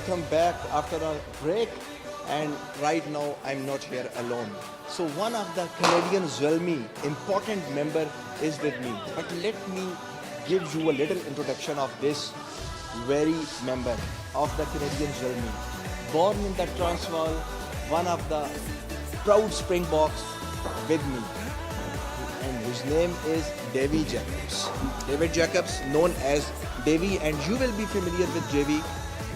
welcome back after a break. And right now, I'm not here alone. So one of the Canadian Zwelmi important member is with me. But let me give you a little introduction of this very member of the Canadian Zwelmi. Born in the Transvaal, one of the proud Springboks with me. And his name is Davy Jacobs. David Jacobs, known as Davy, and you will be familiar with Davy.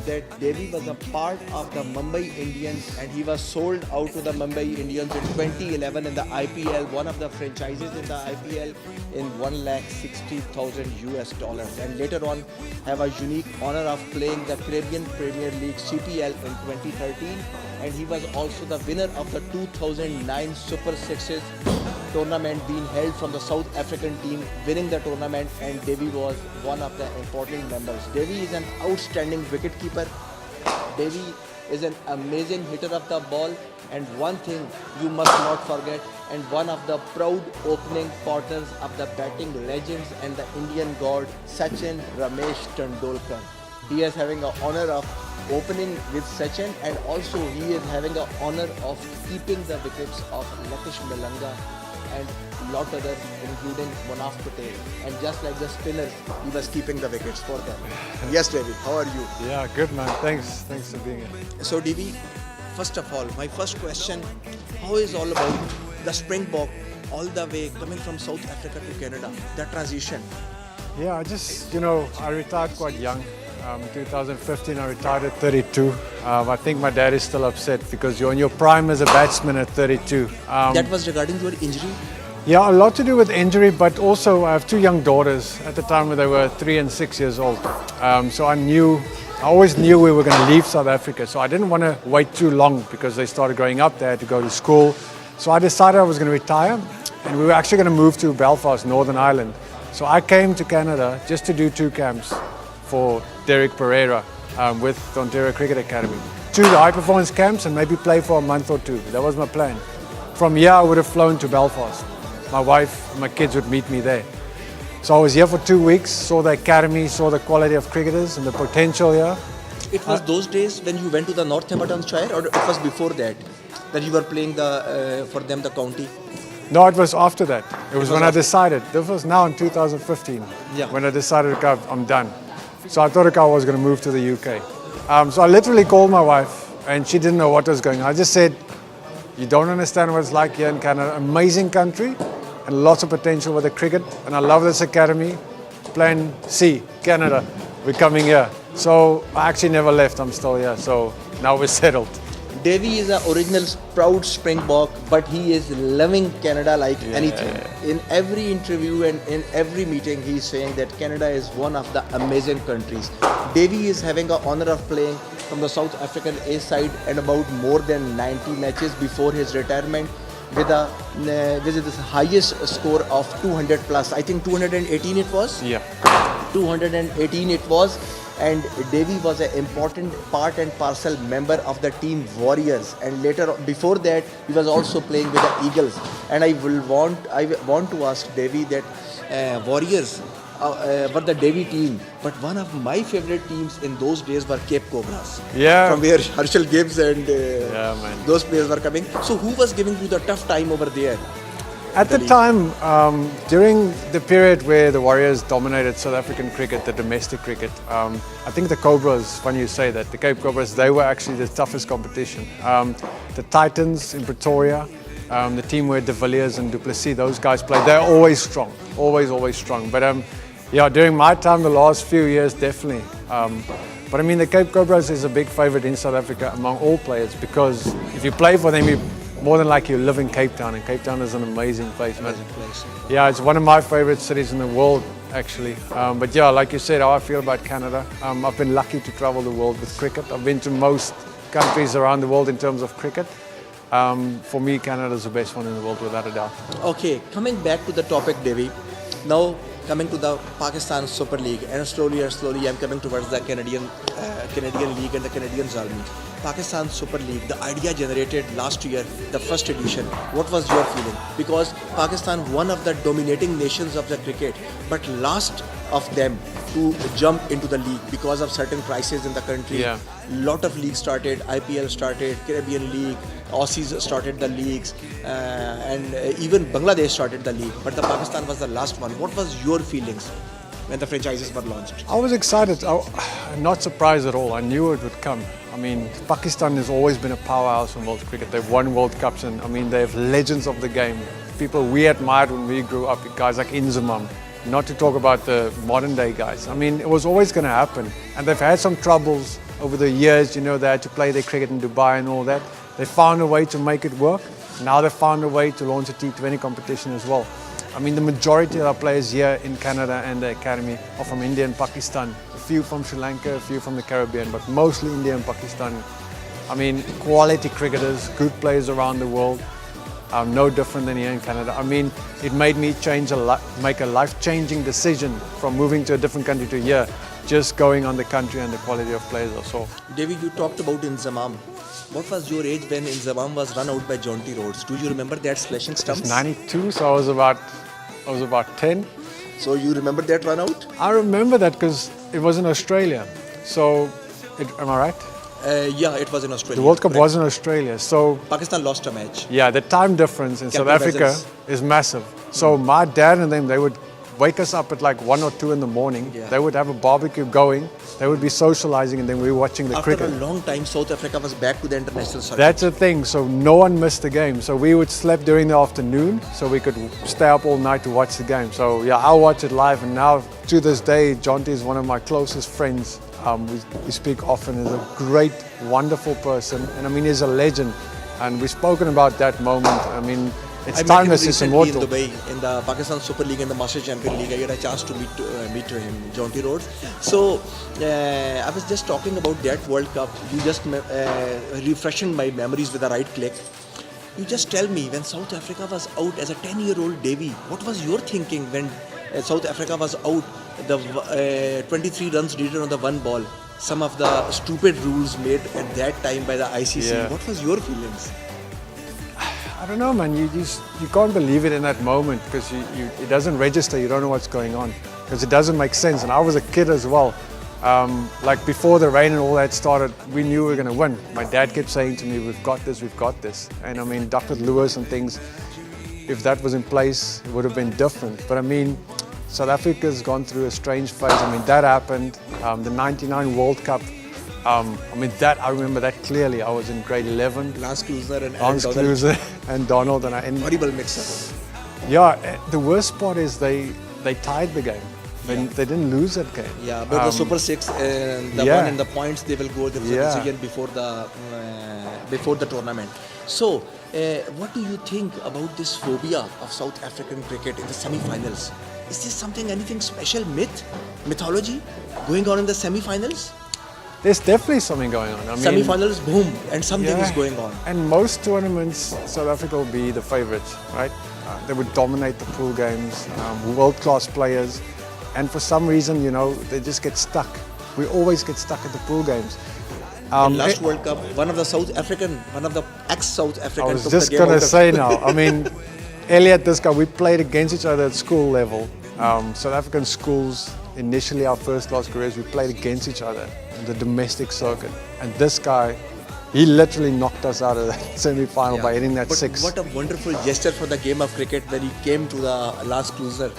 That Davy was a part of the Mumbai Indians and he was sold out to the Mumbai Indians in 2011 in the IPL, one of the franchises in the IPL, in 1,60,000 US dollars, and later on have a unique honor of playing the Caribbean Premier League CPL in 2013, and he was also the winner of the 2009 Super Sixes tournament being held from the South African team, winning the tournament, and Davy was one of the important members. Davy is an outstanding wicketkeeper. Davy is an amazing hitter of the ball, and one thing you must not forget, and one of the proud opening partners of the batting legends and the Indian god Sachin Ramesh Tendulkar. He is having the honor of opening with Sachin, and also he is having the honor of keeping the wickets of Lakish Melanga and lot others, including Munaf Patel. And just like the spinners, he was keeping the wickets for them. Yes, David, how are you? Yeah, good man. Thanks for being here. So, Davy, first of all, my first question: how is all about the Springbok all the way coming from South Africa to Canada? That transition. Yeah, I retired quite young. 2015, I retired at 32. I think my dad is still upset because you're in your prime as a batsman at 32. That was regarding your injury? Yeah, a lot to do with injury, but also I have two young daughters at the time when they were 3 and 6 years old. So I always knew we were going to leave South Africa. So I didn't want to wait too long because they started growing up. They had to go to school. So I decided I was going to retire, and we were actually going to move to Belfast, Northern Ireland. So I came to Canada just to do 2 camps for Derek Pereira with the Ontario Cricket Academy. 2 high performance camps and maybe play for a month or 2. That was my plan. From here I would have flown to Belfast. My wife and my kids would meet me there. So I was here for 2 weeks, saw the academy, saw the quality of cricketers and the potential here. It was those days when you went to the Northamptonshire, or it was before that you were playing for them the county? No, it was after that. It was when I decided. This was now in 2015 when I decided, okay, I'm done. So I thought I was going to move to the UK. So I literally called my wife and she didn't know what was going on. I just said, you don't understand what it's like here in Canada. Amazing country and lots of potential with the cricket. And I love this academy. Plan C, Canada. We're coming here. So I actually never left. I'm still here. So now we're settled. Davy is an original proud Springbok, but he is loving Canada like anything. In every interview and in every meeting, he is saying that Canada is one of the amazing countries. Davy is having the honor of playing from the South African A side and about more than 90 matches before his retirement with this highest score of 200 plus. I think 218 it was? Yeah. 218 it was. And Davy was an important part and parcel member of the team Warriors, and later before that he was also playing with the Eagles. And I want to ask Davy that Warriors were the Davy team, but one of my favorite teams in those days were Cape Cobras. Yeah. From where Herschel Gibbs and man. those players were coming. So who was giving you the tough time over there? At the time, during the period where the Warriors dominated South African cricket, the domestic cricket, I think the Cobras, funny you say that, the Cape Cobras, they were actually the toughest competition. The Titans in Pretoria, the team where De Villiers and Duplessis, those guys played, they're always strong, always strong. But during my time, the last few years, definitely. But I mean, the Cape Cobras is a big favorite in South Africa among all players, because if you play for them, you more than likely you live in Cape Town, and Cape Town is an amazing place, man. Yeah, it's one of my favorite cities in the world, actually. But yeah, like you said, how I feel about Canada. I've been lucky to travel the world with cricket. I've been to most countries around the world in terms of cricket. For me, Canada is the best one in the world, without a doubt. Okay, coming back to the topic, Davy. Now coming to the Pakistan Super League, and slowly I'm coming towards the Canadian League and the Canadian Army. Pakistan Super League, the idea generated last year, the first edition, what was your feeling? Because Pakistan, one of the dominating nations of the cricket, but last of them to jump into the league because of certain crises in the country. Yeah. Lot of leagues started, IPL started, Caribbean League, Aussies started the leagues, and even Bangladesh started the league. But the Pakistan was the last one. What was your feelings when the franchises were launched? I was excited. I'm not surprised at all. I knew it would come. I mean, Pakistan has always been a powerhouse in world cricket. They've won World Cups, and I mean, they have legends of the game. People we admired when we grew up, guys like Inzamam. Not to talk about the modern day guys. I mean, it was always going to happen. And they've had some troubles over the years. You know, they had to play their cricket in Dubai and all that. They found a way to make it work. Now they've found a way to launch a T20 competition as well. I mean, the majority of our players here in Canada and the academy are from India and Pakistan. A few from Sri Lanka, a few from the Caribbean, but mostly India and Pakistan. I mean, quality cricketers, good players around the world. No different than here in Canada. I mean, it made me make a life-changing decision from moving to a different country to here, just going on the country and the quality of players I saw. David, you talked about Inzamam. What was your age when Inzamam was run out by Jonty Rhodes? Do you remember that slashing stumps? It's 92, so I was about 10. So you remember that run out? I remember that because it was in Australia. So, am I right? Yeah, it was in Australia. The World Cup correct. was in Australia. So, Pakistan lost a match. yeah, the time difference in South Capital Africa presence. is massive. So my dad and them, they would wake us up at like 1 or 2 in the morning. Yeah. They would have a barbecue going. They would be socializing, and then we were watching the After cricket. a long time, South Africa was back to the international circuit. That's the thing. So no one missed the game. So we would sleep during the afternoon, so we could stay up all night to watch the game. So yeah, I'll watch it live. And now to this day, Jonty is one of my closest friends. We speak often. He's a great, wonderful person, and I mean, he's a legend. And we've spoken about that moment. I mean, it's I met him timeless. It's recently immortal. in Dubai in the Pakistan Super League and the Master Champion League. I get a chance to meet him, Jonty Rhodes. So I was just talking about that World Cup. You just refreshing my memories with a right click. You just tell me, when South Africa was out as a 10-year-old Davy, what was your thinking when South Africa was out? The 23 runs needed on the one ball. Some of the stupid rules made at that time by the ICC. Yeah. What was your feelings? I don't know, man. You can't believe it in that moment because it doesn't register. You don't know what's going on because it doesn't make sense. And I was a kid as well. Like before the rain and all that started, we knew we were going to win. My dad kept saying to me, "We've got this, we've got this." And I mean, Dr. Lewis and things. If that was in place, it would have been different. But I mean, South Africa's gone through a strange phase. I mean, that happened. The '99 World Cup. I mean, that I remember that clearly. I was in grade 11. Lance Klusener and Hans Donald. Kluse and Donald and Horrible mix-up. yeah, the worst part is they tied the game. They didn't lose that game. Yeah, but the Super Six, the yeah. one in the points, they will go. There was a Yeah. decision before the tournament. So, what do you think about this phobia of South African cricket in the semi-finals? Is this anything special, mythology going on in the semi-finals? There's definitely something going on. I mean, Semi-finals, boom, and something yeah. is going on. And most tournaments, South Africa will be the favorites, right? They would dominate the pool games, world-class players, and for some reason, you know, they just get stuck. We always get stuck at the pool games. In last World Cup, one of the ex-South African I was took just the game going out to of- say now, I mean, Elliot, this guy, we played against each other at school level. South African schools, initially our first class careers, we played against each other in the domestic circuit. And this guy, he literally knocked us out of the semi-final by hitting that But six. what a wonderful gesture for the game of cricket when he came to the Lance Klusener.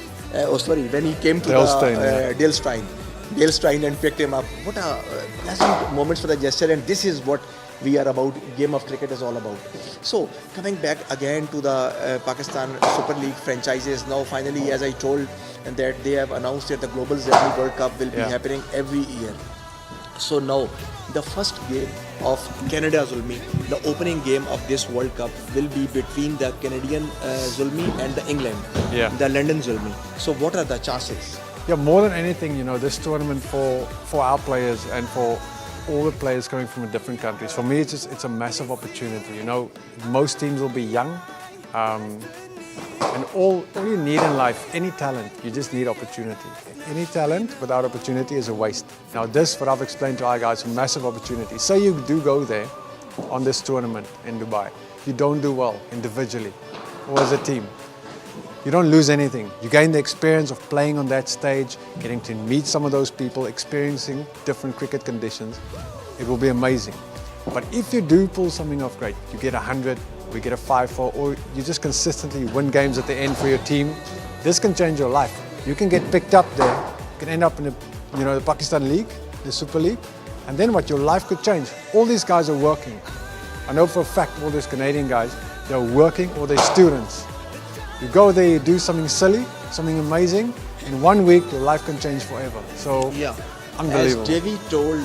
When he came to Dale Steyn, yeah. Dale Steyn and picked him up. What a pleasant moments for the gesture, and this is what we are about. Game of cricket is all about. So coming back again to the Pakistan Super League franchises. Now finally, as I told, and that they have announced that the Global Zermi World Cup will be Yeah. happening every year. So now, the first game of Canada Zulmi, the opening game of this World Cup will be between the Canadian Zulmi and the England, Yeah. the London Zulmi. So what are the chances? Yeah, more than anything, you know, this tournament for our players and for all the players coming from different countries. For me, it's a massive opportunity. You know, most teams will be young. And all you need in life, any talent, you just need opportunity. Any talent without opportunity is a waste. Now this, what I've explained to our guys, is a massive opportunity. Say you do go there on this tournament in Dubai. You don't do well individually or as a team. You don't lose anything. You gain the experience of playing on that stage, getting to meet some of those people, experiencing different cricket conditions. It will be amazing. But if you do pull something off great, you get 100, we get a 5-4, or you just consistently win games at the end for your team, this can change your life. You can get picked up there, you can end up in the Pakistan League, the Super League, and then what? Your life could change. All these guys are working. I know for a fact all these Canadian guys, they're working or they're students. You go there, you do something silly, something amazing, in 1 week your life can change forever. So, yeah, unbelievable. As JV told,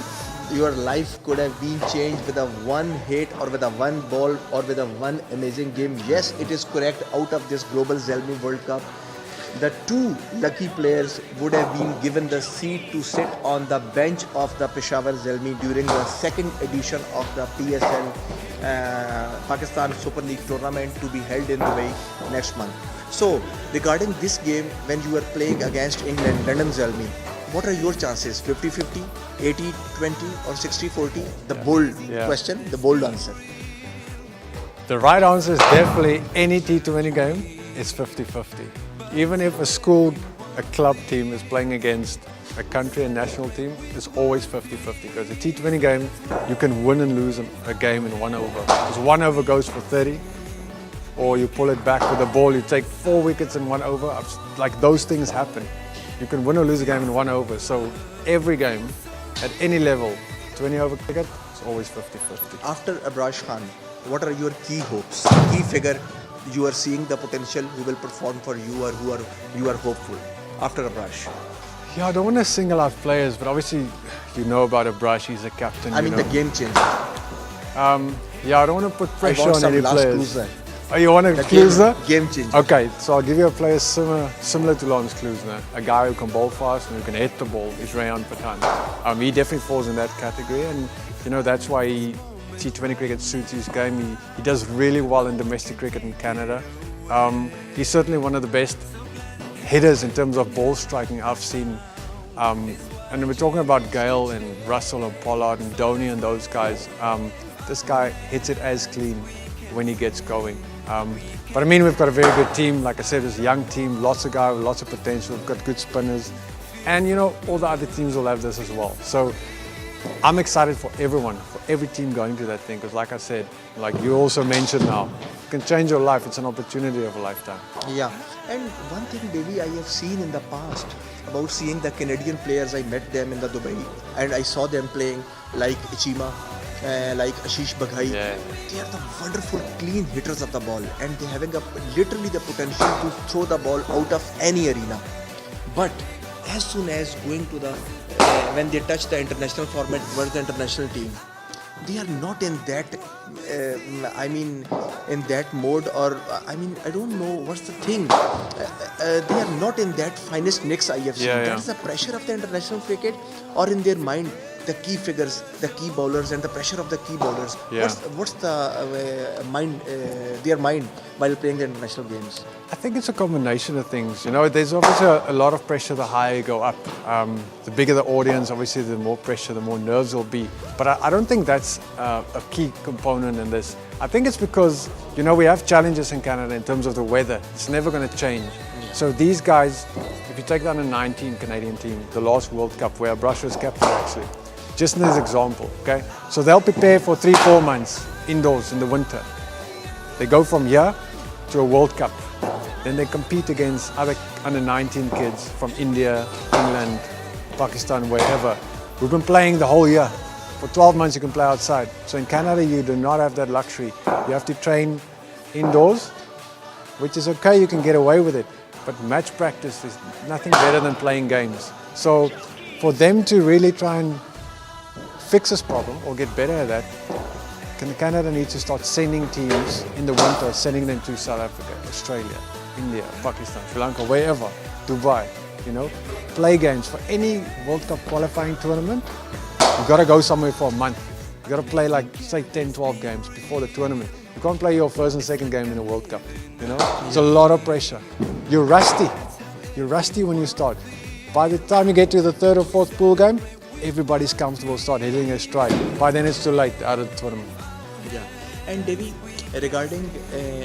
your life could have been changed with a one hit or with a one ball or with a one amazing game. Yes, it is correct. Out of this Global Zelmi World Cup, the two lucky players would have been given the seat to sit on the bench of the Peshawar Zelmi during the second edition of the PSL Pakistan Super League tournament to be held in Dubai next month. So, regarding this game, when you are playing against England, London Zelmi, what are your chances? 50-50, 80-20 or 60-40? The bold question, the bold answer. The right answer is definitely any T20 game is 50-50. Even if a school, a club team is playing against a country and national team, it's always 50-50 because a T20 game, you can win and lose a game in 1 over. Because 1 over goes for 30, or you pull it back with a ball, you take 4 wickets in 1 over. Like those things happen. You can win or lose a game in 1 over. So every game, at any level, 20 over cricket, it's always 50-50. After Abrash Khan, what are your key hopes? Key figure you are seeing the potential who will perform for you or you are hopeful after Abrash? Yeah, I don't want to single out players, but obviously you know about Abrash, he's a captain. I mean the game changer. Yeah, I don't want to put pressure on any players. Klusener. Oh, you want a Klusener? Game changer. Okay, so I'll give you a player similar to Lawrence Klusener, a guy who can bowl fast and who can hit the ball, is Rayan Pathan. He definitely falls in that category, and that's why T20 cricket suits his game. He does really well in domestic cricket in Canada. He's certainly one of the best hitters in terms of ball striking I've seen. And we're talking about Gale and Russell and Pollard and Dhoni and those guys. This guy hits it as clean when he gets going. But I mean, we've got a very good team. Like I said, it's a young team, lots of guys with lots of potential. We've got good spinners. And all the other teams will have this as well. So I'm excited for everyone, for every team going to that thing. Because like I said, like you also mentioned now, it can change your life. It's an opportunity of a lifetime. Yeah. And one thing, baby, I have seen in the past about seeing the Canadian players. I met them in the Dubai and I saw them playing like Ichima, like Ashish Baghai. Yeah. They are the wonderful clean hitters of the ball and they having literally the potential to throw the ball out of any arena. But as soon as going to the when they touch the international format towards the international team, they are not in that in that mode, or I don't know what's the thing. They are not in that finest mix I have seen. That is the pressure of the international cricket, or in their mind the key figures, the key bowlers, and the pressure of the key bowlers. What's the mind, their mind while playing the international games? I think it's a combination of things. There's obviously a lot of pressure the higher you go up. The bigger the audience, obviously the more pressure, the more nerves will be. But I don't think that's a key component in this. I think it's because, we have challenges in Canada in terms of the weather. It's never going to change. So these guys, if you take the under-19 Canadian team, the last World Cup where Abrash was captain actually, just as an example, okay? So they'll prepare for 3-4 months indoors in the winter. They go from here to a World Cup. Then they compete against other under-19 kids from India, England, Pakistan, wherever. We've been playing the whole year. For 12 months you can play outside. So in Canada you do not have that luxury. You have to train indoors, which is okay, you can get away with it. But match practice is nothing better than playing games. So for them to really try and fix this problem or get better at that, Canada needs to start sending teams in the winter, sending them to South Africa, Australia, India, Pakistan, Sri Lanka, wherever, Dubai, play games. For any World Cup qualifying tournament, you've got to go somewhere for a month. You've got to play say 10, 12 games before the tournament. You can't play your first and second game in a World Cup. You know, it's a lot of pressure. You're rusty. You're rusty when you start. By the time you get to the third or fourth pool game, everybody's comfortable, start hitting a stride. By then it's too late out of the tournament. Yeah. And Devi, regarding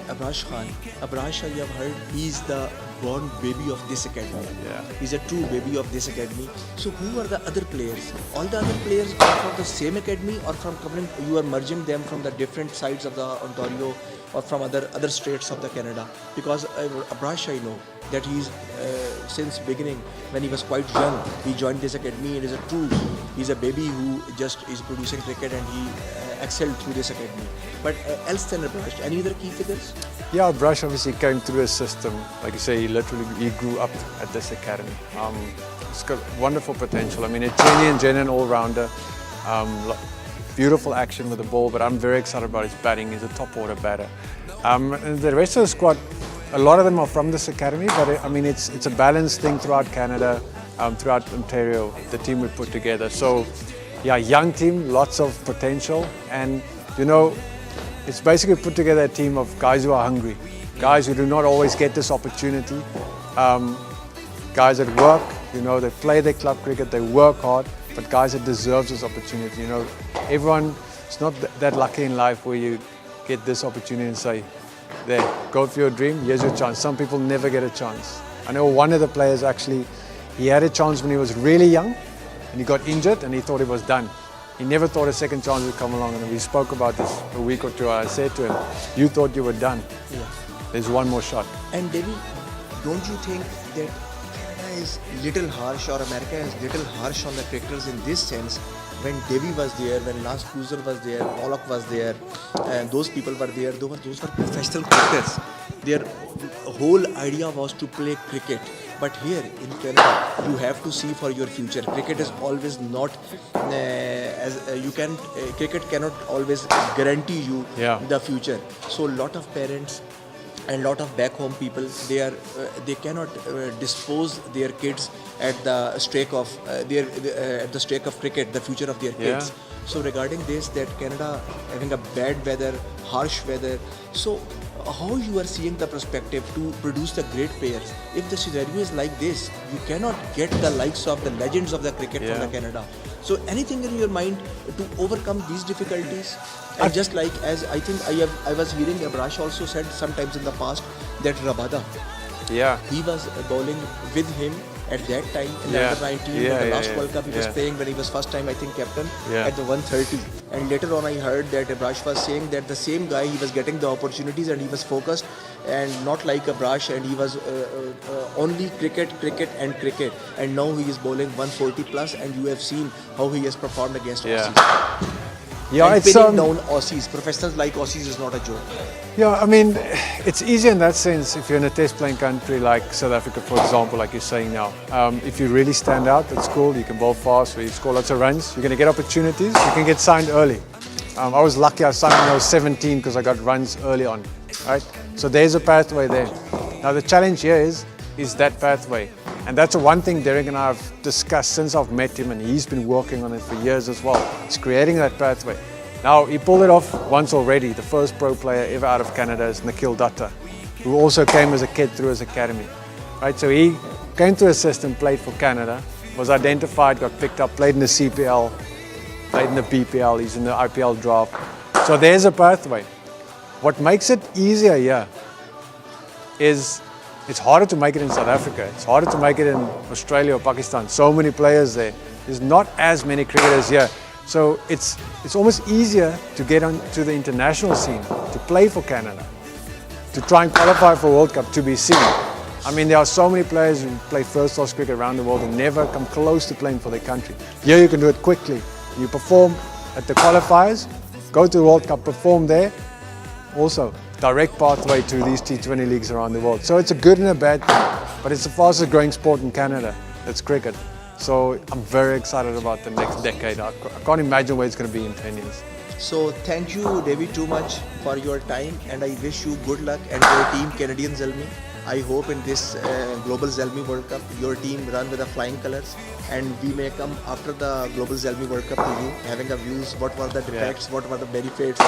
Abrash Khan, Abrash, I have heard he's the born baby of this academy. Yeah. He's a true baby of this academy. So who are the other players? All the other players are from the same academy, or from coming, you are merging them from the different sides of the Ontario or from other states of the Canada? Because Abrash, I know that he's since beginning, when he was quite young, he joined this academy and he's a baby who just is producing cricket, and he excelled through this academy. But else than Abrash, any other key figures? Yeah, Brush obviously came through a system. Like you say, he grew up at this academy. It's got wonderful potential. I mean, a genuine all-rounder. Beautiful action with the ball, but I'm very excited about his batting. He's a top-order batter. And the rest of the squad, a lot of them are from this academy, but I mean, it's a balanced thing throughout Canada, throughout Ontario, the team we put together. So, yeah, young team, lots of potential, and you know, it's basically put together a team of guys who are hungry, guys who do not always get this opportunity, guys that work, you know, they play their club cricket, they work hard, but guys that deserve this opportunity. You know, everyone is not that lucky in life where you get this opportunity and say, there, go for your dream, here's your chance. Some people never get a chance. I know one of the players actually, he had a chance when he was really young, and he got injured and he thought he was done. He never thought a second chance would come along, and we spoke about this a week or two. I said to him, you thought you were done. Yeah. There's one more shot. And Devi, don't you think that Canada is little harsh, or America is little harsh on the cricketers in this sense? When Devi was there, when Lance Cruiser was there, Pollock was there, and those people were there, those were professional cricketers. Their whole idea was to play cricket. But here in Canada, you have to see for your future. Cricket is always not cricket cannot always guarantee you the future. So a lot of parents and lot of back home people, they cannot dispose their kids at the stake of cricket, the future of their kids. So regarding this, that Canada having a bad weather, harsh weather, so how you are seeing the perspective to produce the great players? If the scenario is like this, you cannot get the likes of the legends of the cricket from the Canada. So anything in your mind to overcome these difficulties? And just like as I think I was hearing Abrash also said sometimes in the past that Rabada, he was bowling with him at that time in the under 19 in the last World Cup he was playing when he was first time I think captain at the 130. And later on I heard that Abrash was saying that the same guy, he was getting the opportunities and he was focused and not like Abrash, and he was only cricket and now he is bowling 140 plus, and you have seen how he has performed against Aussies. Yeah, it's pinning down Aussies, professionals like Aussies is not a joke. Yeah, I mean, it's easy in that sense if you're in a test playing country like South Africa, for example, like you're saying now. If you really stand out at school, you can bowl fast, you score lots of runs, you're going to get opportunities, you can get signed early. I was lucky I signed when I was 17 because I got runs early on, right? So there's a pathway there. Now the challenge here is that pathway. And that's one thing Derek and I have discussed since I've met him, and he's been working on it for years as well. It's creating that pathway. Now, he pulled it off once already. The first pro player ever out of Canada is Nikhil Dutta, who also came as a kid through his academy. Right? So he came through a system, played for Canada, was identified, got picked up, played in the CPL, played in the BPL, he's in the IPL draft. So there's a pathway. What makes it easier here is it's harder to make it in South Africa. It's harder to make it in Australia or Pakistan. So many players there. There's not as many cricketers here. So it's almost easier to get onto the international scene, to play for Canada, to try and qualify for World Cup, to be seen. I mean, there are so many players who play first-class cricket around the world and never come close to playing for their country. Here you can do it quickly. You perform at the qualifiers, go to the World Cup, perform there. Also, direct pathway to these T20 leagues around the world. So it's a good and a bad thing, but it's the fastest growing sport in Canada. That's cricket. So I'm very excited about the next decade. I can't imagine where it's going to be in 10 years. So thank you, David, too much for your time, and I wish you good luck and your team, Canadian Zalmi. I hope in this Global Zalmi World Cup, your team run with the flying colors, and we may come after the Global Zalmi World Cup to you, having a views, what were the defects, what were the benefits,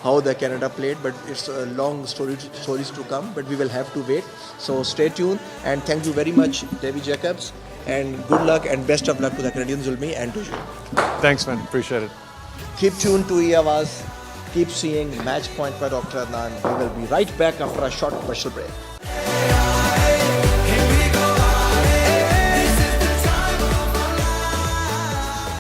how the Canada played, but it's a long stories to come, but we will have to wait. So stay tuned, and thank you very much, Davy Jacobs, and good luck and best of luck to the Canadian Zulmi and to you. Thanks, man. Appreciate it. Keep tuned to Eavaz. Keep seeing Match Point by Dr. Adnan. We will be right back after a short commercial break.